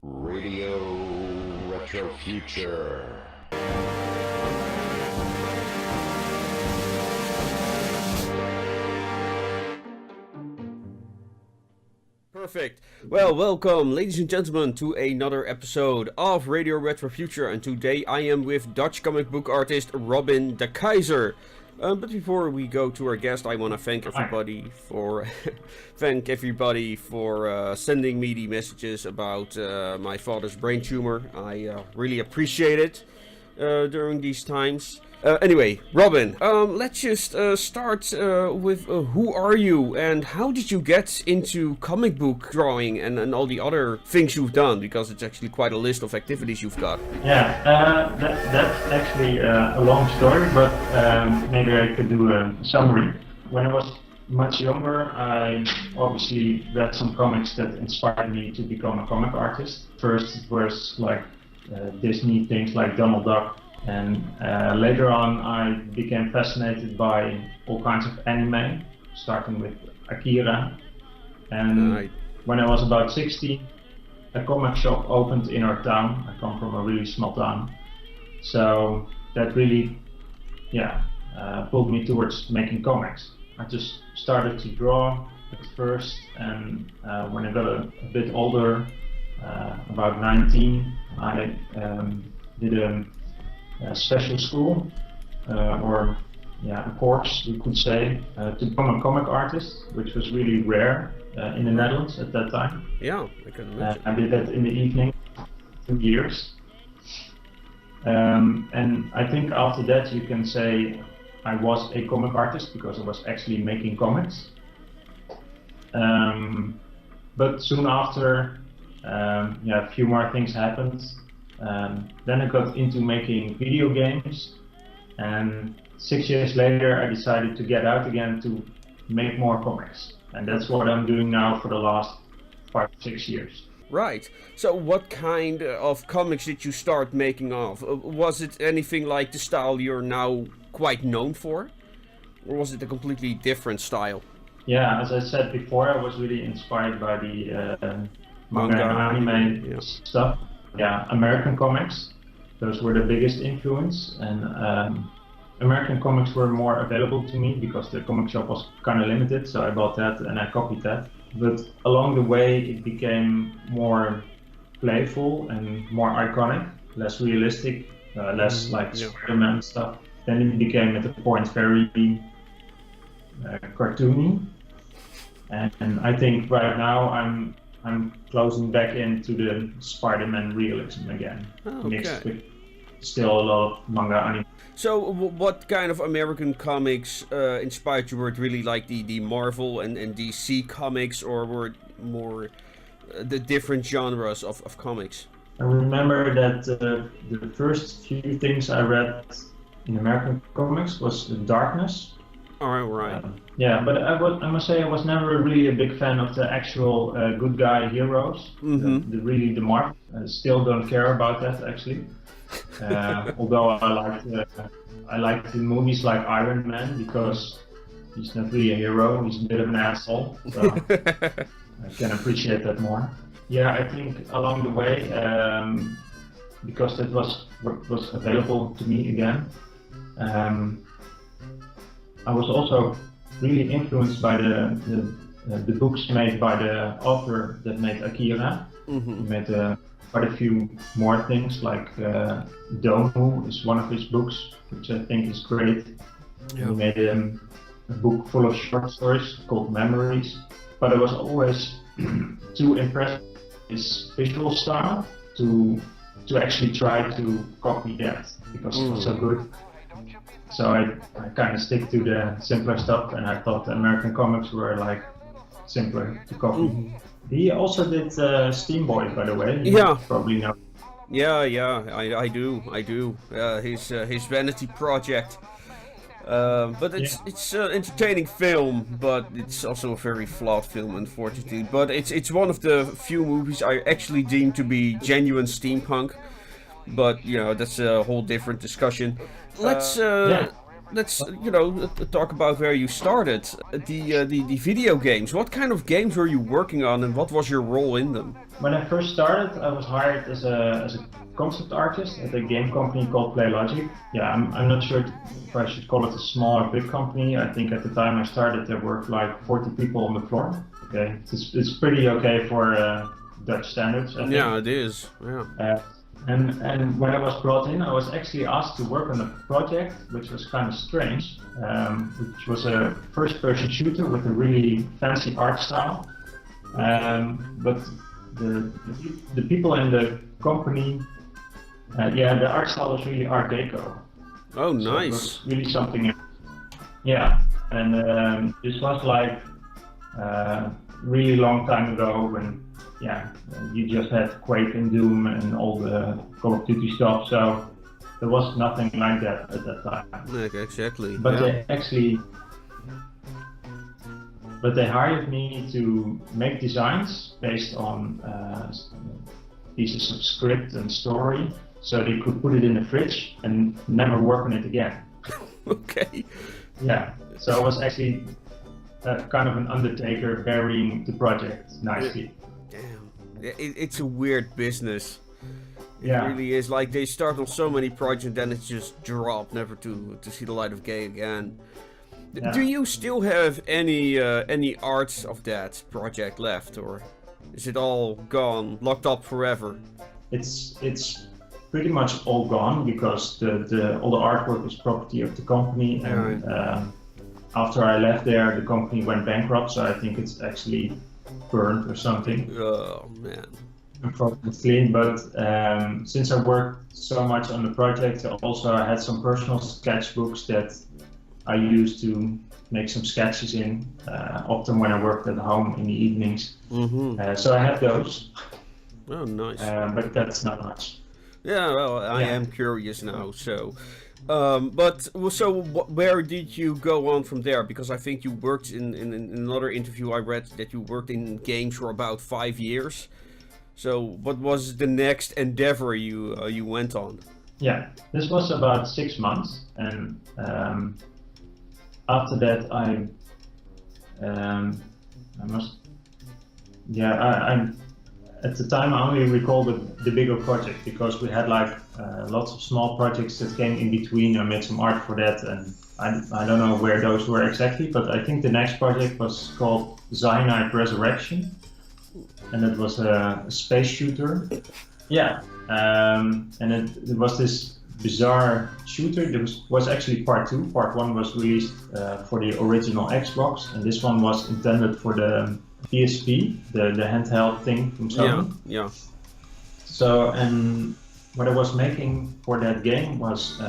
Radio Retrofuture. Perfect. Well, welcome, ladies and gentlemen, to another episode of Radio Retrofuture. And today I am with Dutch comic book artist Robin Keijzer. But before we go to our guest, I want to thank everybody for sending me the messages about my father's brain tumor. I really appreciate it during these times. Anyway, Robin, let's just start with who are you and how did you get into comic book drawing and all the other things you've done? Because it's actually quite a list of activities you've got. Yeah, that's actually a long story, but maybe I could do a summary. When I was much younger, I obviously read some comics that inspired me to become a comic artist. First, it was like Disney things like Donald Duck. And later on I became fascinated by all kinds of anime, starting with Akira. And when I was about 16, a comic shop opened in our town. I come from a really small town. So that really pulled me towards making comics. I just started to draw at first, and when I got a bit older, about 19, I did a special school, or a course, you could say, to become a comic artist, which was really rare in the Netherlands at that time. Yeah, I can imagine. I did that in the evening, 2 years. And I think after that you can say I was a comic artist because I was actually making comics. But soon after, a few more things happened. Then I got into making video games, and 6 years later I decided to get out again to make more comics, and that's what I'm doing now for the last 5-6 years. Right. So what kind of comics did you start making of? Was it anything like the style you're now quite known for? Or was it a completely different style? Yeah, as I said before, I was really inspired by the manga and anime stuff. Yeah, American comics, those were the biggest influence, and American comics were more available to me because the comic shop was kind of limited, so I bought that and I copied that. But along the way it became more playful and more iconic, less realistic, less like Spider-Man stuff. Then it became at a point very cartoony, and I think right now I'm closing back into the Spider-Man realism again, mixed with still a lot of manga anime. So what kind of American comics inspired you? Were it really like the Marvel and DC comics, or were it more the different genres of comics? I remember that the first few things I read in American comics was The Darkness. All right. But I must say I was never really a big fan of the actual good guy heroes. Mm-hmm. The Marvel. I still don't care about that actually. Although I liked the movies like Iron Man because he's not really a hero. He's a bit of an asshole. So I can appreciate that more. Yeah, I think along the way, because that was what was available to me again. I was also really influenced by the books made by the author that made Akira. Mm-hmm. He made quite a few more things, like Domu is one of his books, which I think is great. Yeah. He made a book full of short stories called Memories, but I was always too impressed with his visual style to actually try to copy that because it was so good. So I kind of stick to the simpler stuff, and I thought the American comics were like simpler to copy. Mm-hmm. He also did Steam Boy, by the way. You probably know. Yeah, I do. His vanity project. But it's an entertaining film, but it's also a very flawed film, unfortunately. But it's one of the few movies I actually deem to be genuine steampunk. But that's a whole different discussion. Let's talk about where you started. The video games. What kind of games were you working on, and what was your role in them? when I first started, I was hired as a concept artist at a game company called PlayLogic. Yeah, I'm not sure if I should call it a small or big company. I think at the time I started, there were like 40 people on the floor. Okay, it's pretty okay for Dutch standards, I think. Yeah, it is. Yeah. And when I was brought in, I was actually asked to work on a project which was kind of strange, which was a first-person shooter with a really fancy art style. But the people in the company, the art style was really Art Deco. Oh, nice. So it was really something. Yeah, and this was like really long time ago when you just had Quake and Doom and all the Call of Duty stuff. So there was nothing like that at that time. Yeah, exactly. But they hired me to make designs based on pieces of script and story, so they could put it in the fridge and never work on it again. Okay. Yeah, so I was actually kind of an undertaker burying the project nicely. Damn. It's a weird business. It Yeah. really is. Like, they start on so many projects and then it's just dropped, never to see the light of day again. Yeah. Do you still have any arts of that project left, or is it all gone, locked up forever? It's pretty much all gone because all the artwork is property of the company, and after I left there, the company went bankrupt. So I think it's actually burned or something. Oh man. Probably clean, but since I worked so much on the project, also I had some personal sketchbooks that I used to make some sketches in, often when I worked at home in the evenings. Mm-hmm. So I have those. Oh, nice. But that's not much. Yeah, well, I am curious now. So, where did you go on from there? Because I think you worked in another interview I read that you worked in games for about 5 years. So, what was the next endeavor you went on? Yeah, this was about 6 months, and after that I at the time I only recall the bigger project, because we had like lots of small projects that came in between. I made some art for that, and I don't know where those were exactly, but I think the next project was called Cyanide Resurrection, and it was a space shooter. Yeah, and it was this bizarre shooter. There was actually part 2. Part 1 was released for the original Xbox, and this one was intended for the PSP, the handheld thing from Sony. Yeah. So, and what I was making for that game was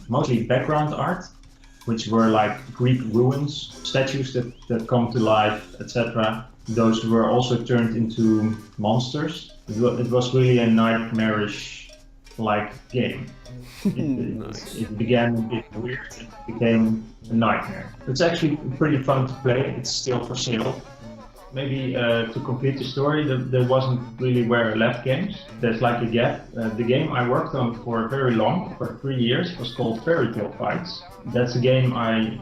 mostly background art, which were like Greek ruins, statues that come to life, etc. Those were also turned into monsters. It was really a nightmarish-like game. Nice. It began a bit weird and it became a nightmare. It's actually pretty fun to play. It's still for sale. Maybe to complete the story, there wasn't really where I left games. There's like a gap. The game I worked on for very long, for 3 years, was called Fairy Tale Fights. That's a game I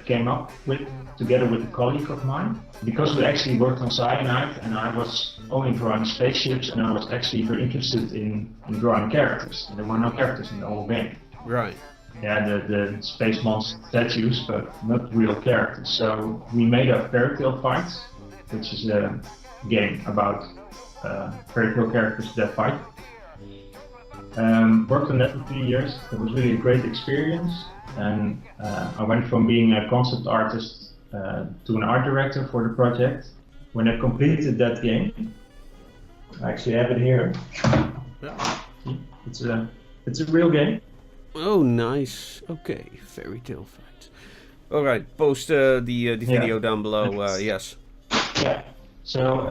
came up with together with a colleague of mine, because we actually worked on Cyanide, and I was only drawing spaceships, and I was actually very interested in drawing characters. And there were no characters in the whole game. Right. Yeah, the space monster statues, but not real characters. So we made up Fairy Tale Fights, which is a game about fairy tale characters that fight. Worked on that for 3 years. It was really a great experience, and I went from being a concept artist to an art director for the project. When I completed that game, I actually have it here. Yeah. It's a real game. Oh, nice. Okay, Fairy Tale Fight. All right, post the video down below. Yes. Yeah. So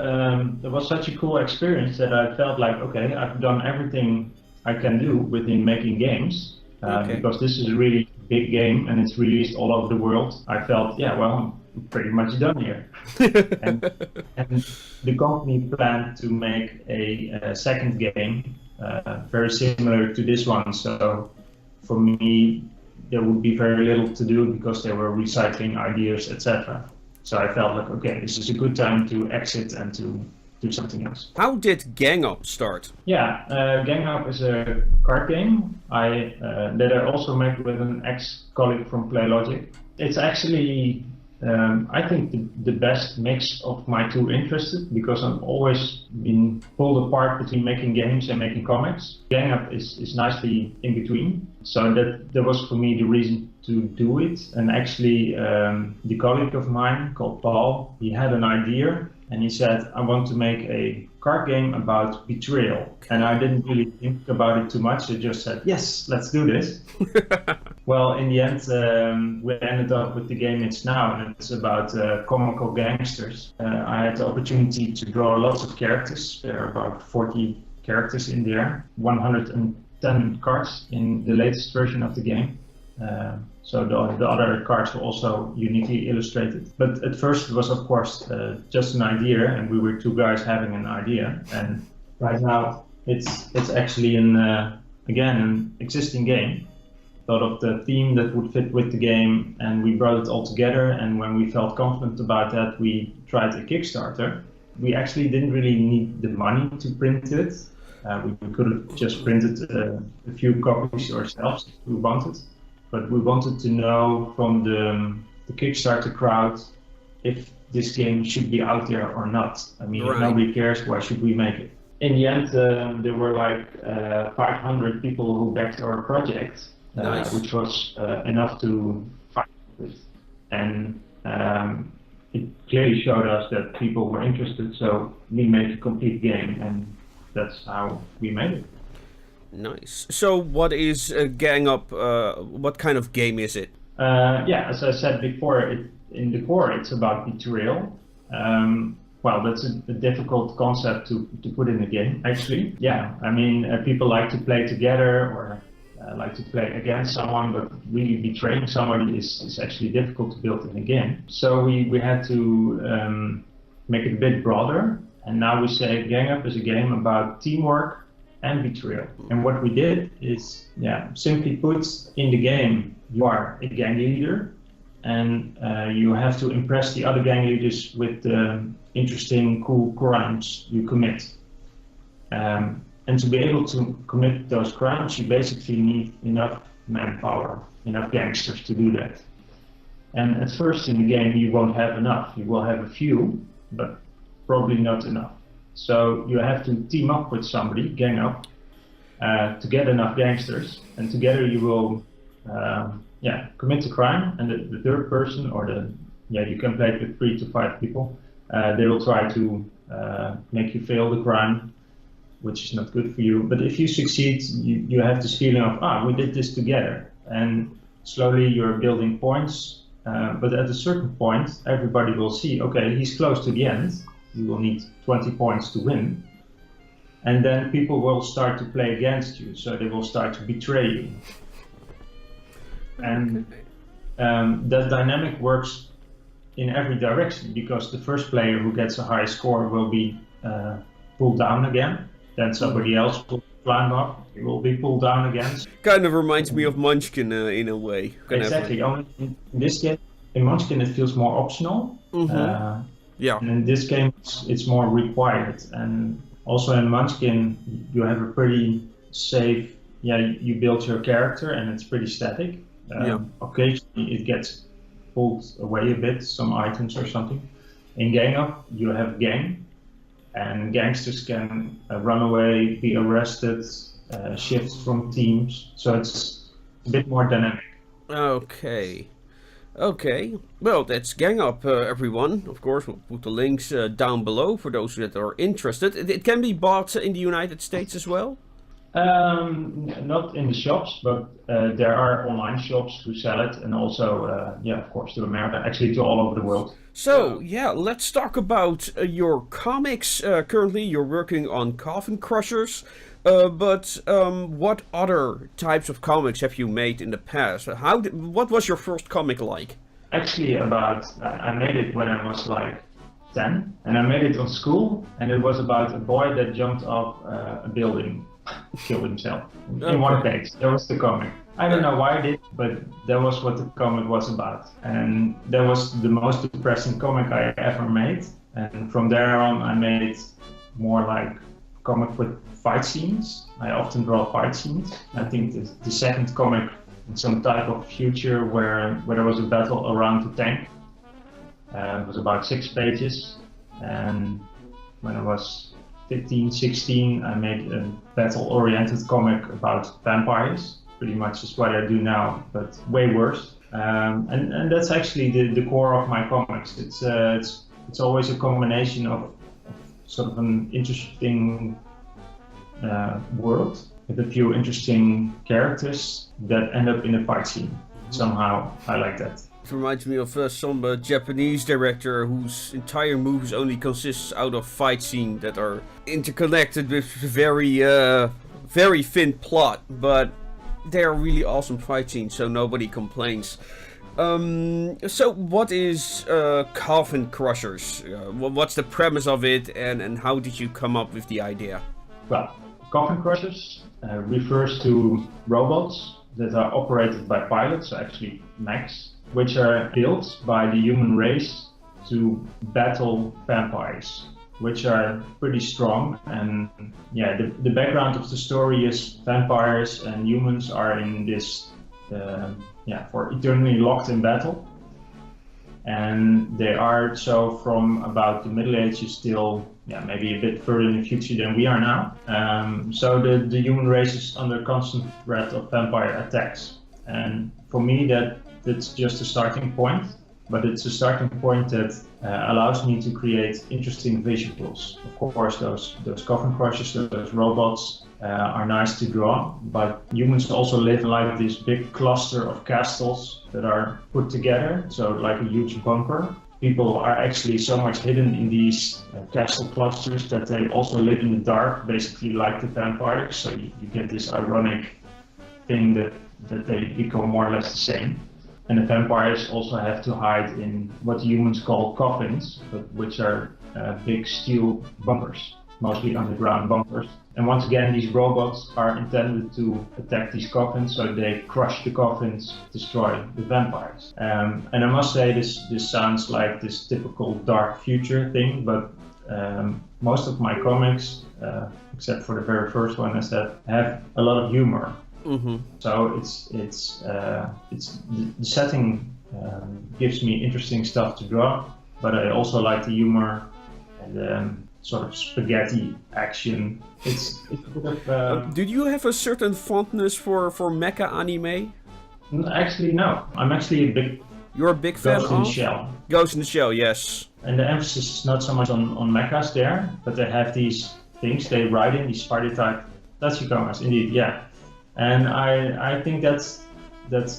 it was such a cool experience that I felt like, okay, I've done everything I can do within making games, because this is a really big game and it's released all over the world. I felt, yeah, well, I'm pretty much done here. and the company planned to make a second game very similar to this one. So for me, there would be very little to do because they were recycling ideas, etc. So I felt like, okay, this is a good time to exit and to do something else. How did Gang Up start? Yeah, Gang Up is a card game that I also made with an ex-colleague from PlayLogic. It's actually, I think, the best mix of my two interests, because I've always been pulled apart between making games and making comics. Gang Up is nicely in between, so that was for me the reason to do it. And actually, the colleague of mine called Paul, he had an idea. And he said, I want to make a card game about betrayal. And I didn't really think about it too much. I just said, yes, let's do this. Well, in the end, we ended up with the game it's now. And it's about comical gangsters. I had the opportunity to draw lots of characters. There are about 40 characters in there. 110 cards in the latest version of the game. So the other cards were also uniquely illustrated. But at first it was, of course, just an idea, and we were two guys having an idea. And right now it's actually again an existing game. Thought of the theme that would fit with the game, and we brought it all together. And when we felt confident about that, we tried a Kickstarter. We actually didn't really need the money to print it. We could have just printed a few copies ourselves if we wanted. But we wanted to know from the Kickstarter crowd if this game should be out there or not. I mean, if nobody cares, why should we make it? In the end, there were like 500 people who backed our project, which was enough to fight with. And it clearly showed us that people were interested, so we made a complete game, and that's how we made it. Nice. So what is Gang Up? What kind of game is it? Yeah, as I said before, in the core it's about betrayal. Well, that's a difficult concept to put in a game, actually. Yeah, I mean, people like to play together or like to play against someone, but really betraying somebody is actually difficult to build in a game. So we had to make it a bit broader, and now we say Gang Up is a game about teamwork and betrayal. And what we did is, simply put, in the game, you are a gang leader, and you have to impress the other gang leaders with interesting, cool crimes you commit. And to be able to commit those crimes, you basically need enough manpower, enough gangsters to do that. And at first in the game, you won't have enough. You will have a few, but probably not enough. So you have to team up with somebody, gang up, to get enough gangsters, and together you will, commit the crime. And the third person, or you can play it with 3 to 5 people. They will try to make you fail the crime, which is not good for you. But if you succeed, you have this feeling of, we did this together, and slowly you're building points. But at a certain point, everybody will see, okay, he's close to the end. You will need 20 points to win. And then people will start to play against you, so they will start to betray you. And that dynamic works in every direction, because the first player who gets a high score will be pulled down again. Then somebody else will climb up, he will be pulled down again. Kind of reminds me of Munchkin in a way. Exactly. Only in this game, in Munchkin it feels more optional. Mm-hmm. And in this game, it's more required. And also in Munchkin, you have a pretty safe, you build your character and it's pretty static. Occasionally it gets pulled away a bit, some items or something. In Gang Up, you have a gang, and gangsters can run away, be arrested, shift from teams. So it's a bit more dynamic. Okay, well, that's Gang Up, everyone. Of course, we'll put the links down below for those that are interested. It can be bought in the United States as well? Not in the shops, but there are online shops who sell it, and also, of course, to America, actually to all over the world. So, let's talk about your comics. Currently, you're working on Coffin Crushers. But what other types of comics have you made in the past? What was your first comic like? Actually, I made it when I was like 10, and I made it on school, and it was about a boy that jumped off a building, killed himself. In one page, that was the comic. I don't know why I did, but that was what the comic was about. And that was the most depressing comic I ever made. And from there on, I made more like comic with fight scenes. I often draw fight scenes. I think the second comic, in some type of future where there was a battle around the tank. It was about 6 pages. And when I was 15, 16, I made a battle-oriented comic about vampires. Pretty much is what I do now, but way worse. And that's actually the core of my comics. It's always a combination of sort of an interesting world with a few interesting characters that end up in a fight scene. Somehow I like that. It reminds me of some Japanese director whose entire movies only consists out of fight scenes that are interconnected with very thin plot, but they are really awesome fight scenes, so nobody complains. So what is Coffin Crushers? What's the premise of it, and how did you come up with the idea? Well, Coffin Crushers refers to robots that are operated by pilots, so actually mechs, which are built by the human race to battle vampires, which are pretty strong. And yeah, the background of the story is vampires and humans are in this, for eternally locked in battle. And they are so from about the Middle Ages till maybe a bit further in the future than we are now. So the human race is under constant threat of vampire attacks. And for me, that's just a starting point, but it's a starting point that allows me to create interesting visuals. Of course, those coffin crushers, those robots are nice to draw, but humans also live like this big cluster of castles that are put together, so like a huge bunker. People are actually so much hidden in these castle clusters that they also live in the dark, basically like the vampires. So you get this ironic thing that they become more or less the same. And the vampires also have to hide in what humans call coffins, but which are big steel bunkers, mostly underground bunkers. And once again, these robots are intended to attack these coffins, so they crush the coffins, destroy the vampires. And I must say, this sounds like this typical dark future thing, but most of my comics, except for the very first one, I said, have a lot of humor. Mm-hmm. So it's the setting gives me interesting stuff to draw, but I also like the humor and sort of spaghetti action. It's a bit of. Did you have a certain fondness for mecha anime? Actually, no. I'm actually a big. You're a big fan Ghost in the Shell. Ghost in the Shell, yes. And the emphasis is not so much on mechas there, but they have these things they ride in, these spider type Tatsukomas, indeed, yeah. And I think that's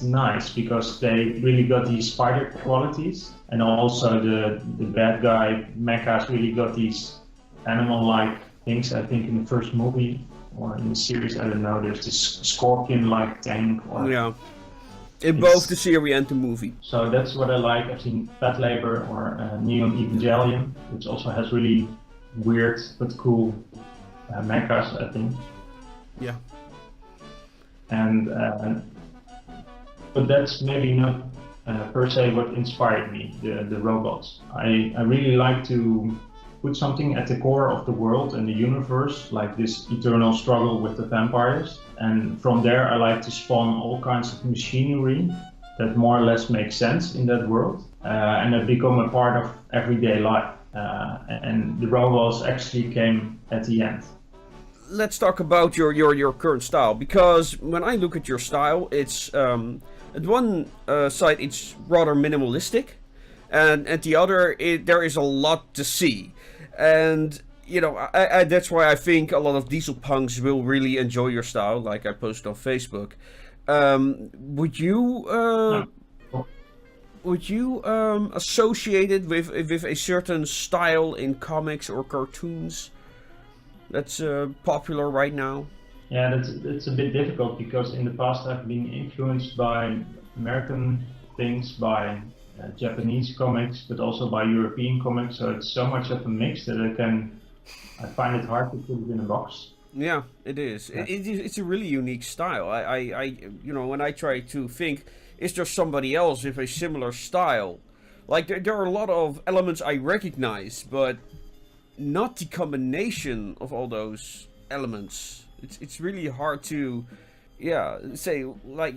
nice because they really got these spider qualities, and also the bad guy mechas really got these animal-like things. I think in the first movie or in the series, I don't know, there's this scorpion-like tank. In both the series and the movie. So that's what I like. I've seen Pet Labor or Neon Evangelion, which also has really weird but cool mechas, I think. Yeah. And but that's maybe not per se what inspired me, the robots. I really like to put something at the core of the world and the universe, like this eternal struggle with the vampires. And from there I like to spawn all kinds of machinery that more or less make sense in that world and that become a part of everyday life. And the robots actually came at the end. Let's talk about your current style, because when I look at your style, it's at one side it's rather minimalistic, and at the other there is a lot to see, and you know I that's why I think a lot of diesel punks will really enjoy your style, like I posted on Facebook. Would you associate it with a certain style in comics or cartoons that's popular right now? Yeah, that's a bit difficult because in the past I've been influenced by American things, by Japanese comics, but also by European comics. So it's so much of a mix that I find it hard to put it in a box. Yeah, it is. Yeah. It's a really unique style. I when I try to think, is there somebody else with a similar style? Like there are a lot of elements I recognize, but not the combination of all those elements. It's really hard to, say like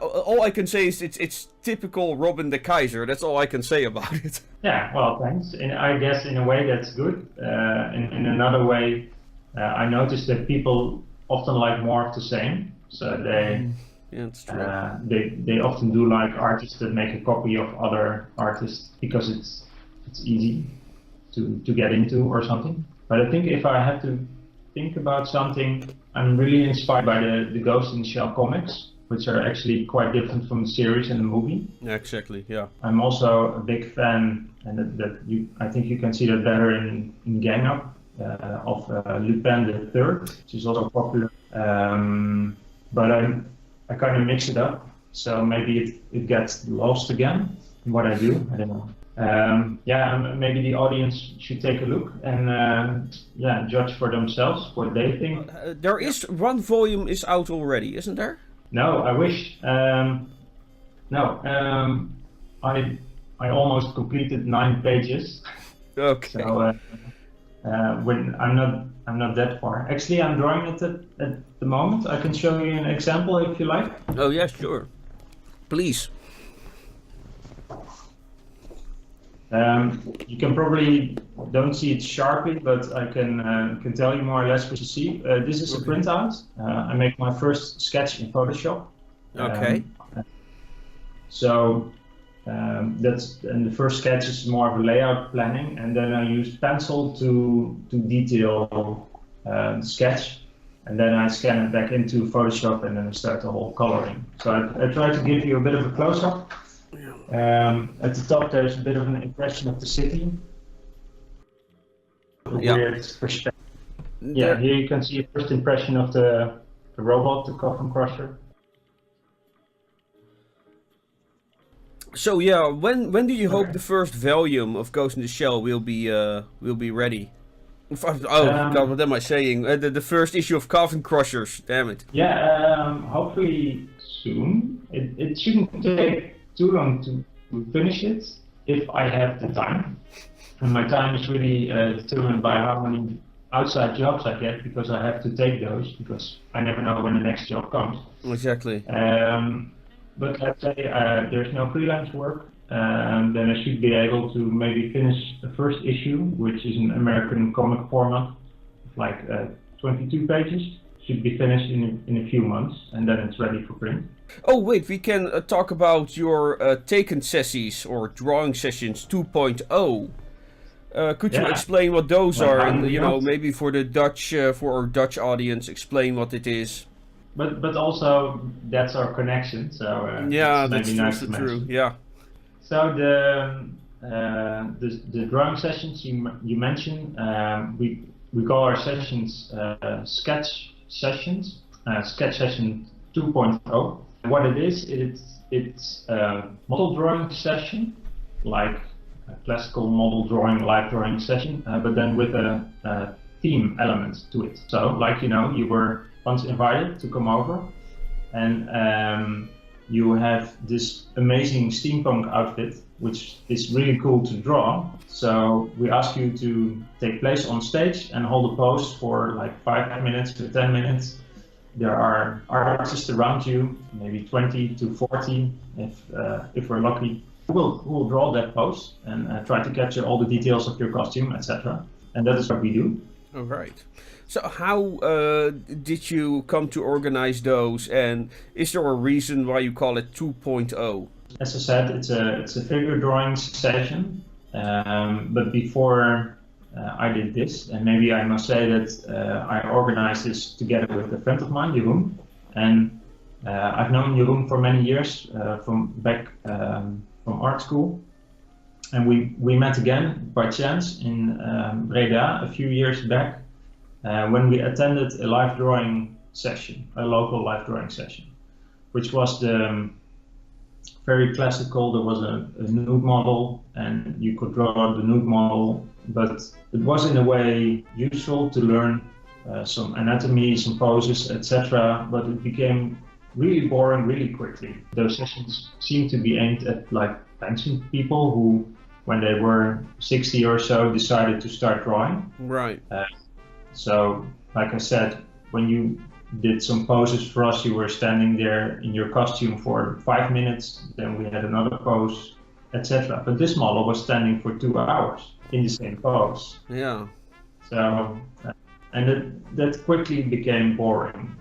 all I can say is it's typical Robin Keijzer. That's all I can say about it. Yeah, well, thanks. And I guess in a way that's good. In another way, I noticed that people often like more of the same. So Yeah, it's true. they often do like artists that make a copy of other artists because it's easy to get into or something. But I think if I have to think about something, I'm really inspired by the Ghost in the Shell comics, which are actually quite different from the series and the movie. Yeah, exactly. Yeah. I'm also a big fan, and I think you can see that better in Gang Up of Lupin the Third, which is also popular. But I kind of mix it up, so maybe it gets lost again in what I do. I don't know. Maybe the audience should take a look and judge for themselves what they think. There is one volume is out already, isn't there? No, I wish. I almost completed 9 pages. Okay. So when I'm not that far. Actually, I'm drawing it at the moment. I can show you an example if you like. Oh yeah, sure. Please. You can probably don't see it sharply, but I can tell you more or less what you see. This is a printout. I make my first sketch in Photoshop. Okay. And the first sketch is more of a layout planning, and then I use pencil to detail the sketch, and then I scan it back into Photoshop, and then I start the whole coloring. So I try to give you a bit of a close-up. At the top there's a bit of an impression of the city. Yeah. Here you can see a first impression of the robot, the coffin crusher. So yeah, when do you hope the first volume of Ghost in the Shell will be ready? God, what am I saying? The first issue of Coffin Crushers. Damn it. Yeah, hopefully soon. It shouldn't take too long to finish it if I have the time. And my time is really determined by how many outside jobs I get, because I have to take those because I never know when the next job comes. Exactly. But let's say there's no freelance work, then I should be able to maybe finish the first issue, which is an American comic format, like 22 pages. Should be finished in a few months, and then it's ready for print. Oh wait, we can talk about your taken sessies or drawing sessions 2.0. Could you explain what those are, and maybe for the Dutch, for our Dutch audience, explain what it is? But also that's our connection. So that's nice true. Yeah. So the drawing sessions you mentioned, we call our sessions sketch sessions, sketch session 2.0. What it is, it's a model drawing session, like a classical model drawing, live drawing session, but then with a theme element to it. So, like you were once invited to come over, and you have this amazing steampunk outfit, which is really cool to draw. So we ask you to take place on stage and hold a pose for like 5 minutes to 10 minutes. There are artists around you, maybe 20 to 40, if we're lucky, who will draw that pose and try to capture all the details of your costume, etc. And that is what we do. All right. So how did you come to organize those, and is there a reason why you call it 2.0? As I said, it's a figure drawing session, but before I did this, and maybe I must say that I organized this together with a friend of mine, Jeroen, and I've known Jeroen for many years from art school, and we met again by chance in Breda a few years back when we attended a live drawing session, a local live drawing session, which was very classical. There was a nude model, and you could draw the nude model, but it was in a way useful to learn some anatomy, some poses, etc. But it became really boring really quickly. Those sessions seem to be aimed at like pensioned people who, when they were 60 or so, decided to start drawing. Right. So, like I said, when you did some poses for us, you were standing there in your costume for 5 minutes, then we had another pose, etc. But this model was standing for 2 hours in the same pose. Yeah. So, and that quickly became boring.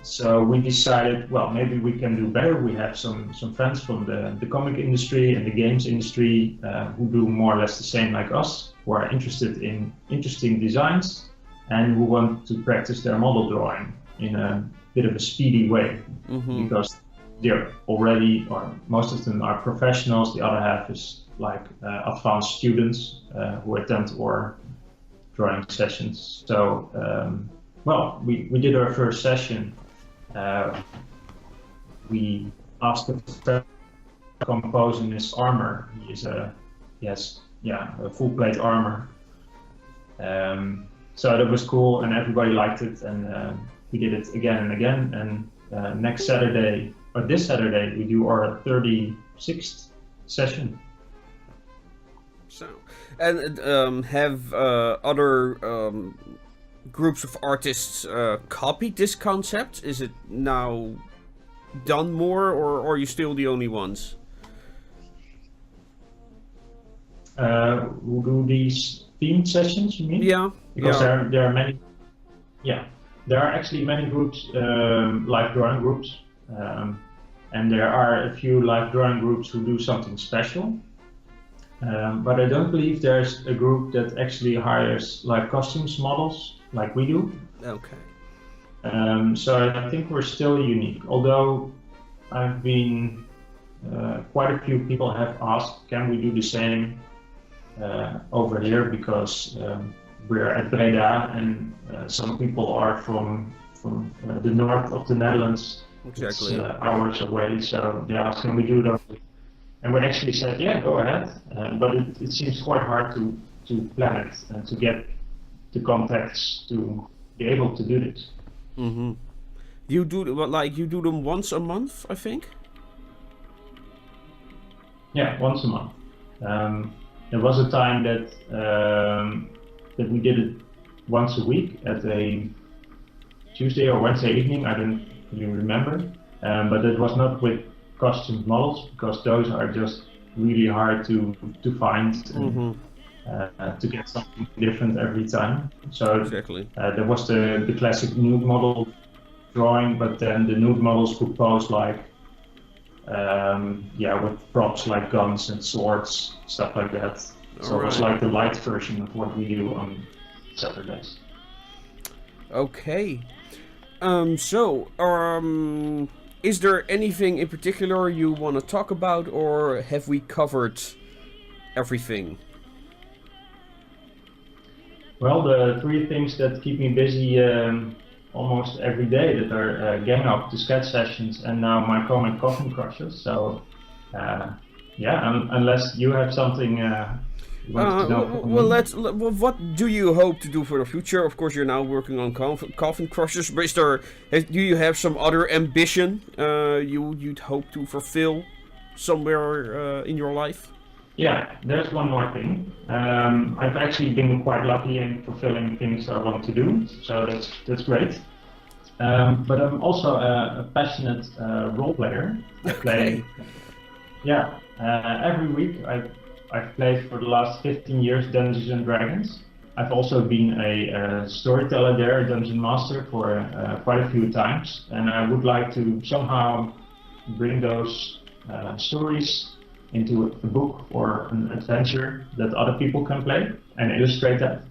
So we decided, well, maybe we can do better. We have some friends from the comic industry and the games industry who do more or less the same like us, who are interested in interesting designs and who want to practice their model drawing in a bit of a speedy way, because they're already, or most of them are professionals. The other half is like advanced students who attend our drawing sessions. So, well, we did our first session. We asked him to compose in his armor. He has a full plate armor. So that was cool, and everybody liked it, and we did it again and again. And next Saturday, or this Saturday, we do our 36th session. So, and have other groups of artists copied this concept? Is it now done more, or are you still the only ones? Who do these themed sessions, you mean? Yeah. Because there are many. Yeah, there are actually many groups, live drawing groups, and there are a few live drawing groups who do something special. But I don't believe there's a group that actually hires like costumes models like we do. Okay. So I think we're still unique. Although I've been, quite a few people have asked, can we do the same over here? Because we're at Breda, and some people are from the north of the Netherlands. Exactly. It's hours away. So they asked, can we do that? And we actually said, yeah, go ahead. But it seems quite hard to plan it and to get the contacts to be able to do this. Mm-hmm. You do them once a month, I think? Yeah, once a month. There was a time that we did it once a week at a Tuesday or Wednesday evening. I don't really remember. But it was not with costume models, because those are just really hard to find and to get something different every time. So exactly. There was the classic nude model drawing, but then the nude models would pose like with props like guns and swords, stuff like that. So it was like the light version of what we do on Saturdays. Okay. Is there anything in particular you want to talk about, or have we covered everything? Well, the 3 things that keep me busy almost every day that are Gang Up, the sketch sessions, and now my comic Coffin Crushers. So, unless you have something you want to know. Well, what do you hope to do for the future? Of course, you're now working on Coffin Crushers, but do you have some other ambition you'd hope to fulfill somewhere in your life? Yeah, there's one more thing. I've actually been quite lucky in fulfilling things I want to do, so that's great. But I'm also a passionate role player. I play, every week. I've played for the last 15 years Dungeons and Dragons. I've also been a storyteller there, a dungeon master for quite a few times, and I would like to somehow bring those stories into a book or an adventure that other people can play and illustrate that.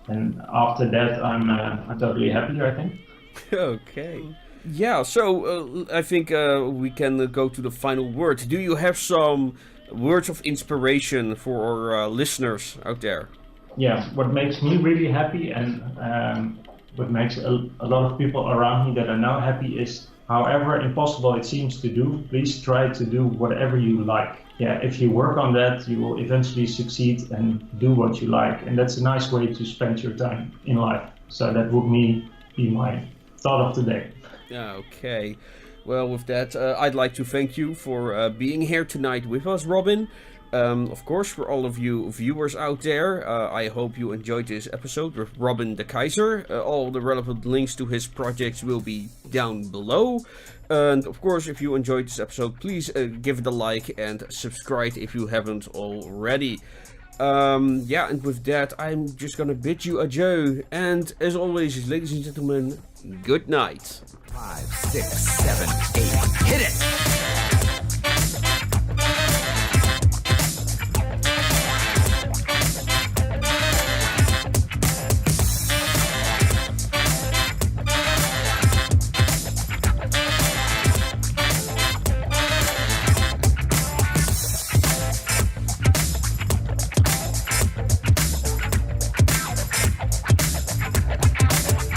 And after that, I'm totally happy, I think. Okay. Yeah, so I think we can go to the final word. Do you have some words of inspiration for our listeners out there? Yeah, what makes me really happy, and what makes a lot of people around me that are now happy, is however impossible it seems to do, please try to do whatever you like. Yeah, if you work on that, you will eventually succeed and do what you like. And that's a nice way to spend your time in life. So that would be my thought of the day. Okay. Well, with that, I'd like to thank you for being here tonight with us, Robin. Of course, for all of you viewers out there, I hope you enjoyed this episode with Robin Keijzer. All the relevant links to his projects will be down below. And of course, if you enjoyed this episode, please give it a like and subscribe if you haven't already. Yeah, and with that, I'm just gonna bid you adieu. And as always, ladies and gentlemen, good night. 5, 6, 7, 8, hit it!